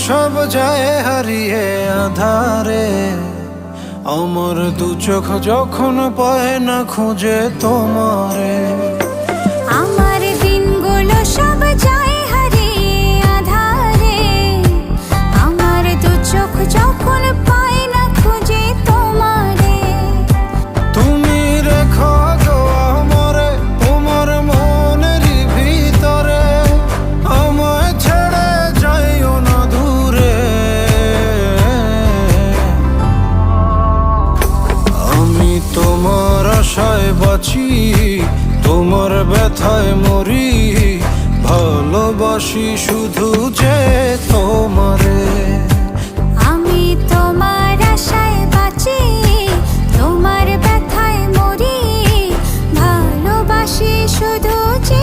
সব যায় হারিয়ে আধারে, আমার দু চোখ যখন পায় না খুঁজে তোমারে। আমার দিনগুলো সব যায় হারিয়ে আধারে, আমার দু চোখ যখন পায় না খুঁজে তোমারে। তুমি রেখো গো আমারে তোমার মনেরই ভিতরে, আমায় ছেড়ে যাইও না দূরে। আমি তোমার আশায় বাঁচি, তোমার ব্যথায় মরি, ভালোবাসি শুধু যে তোমারে।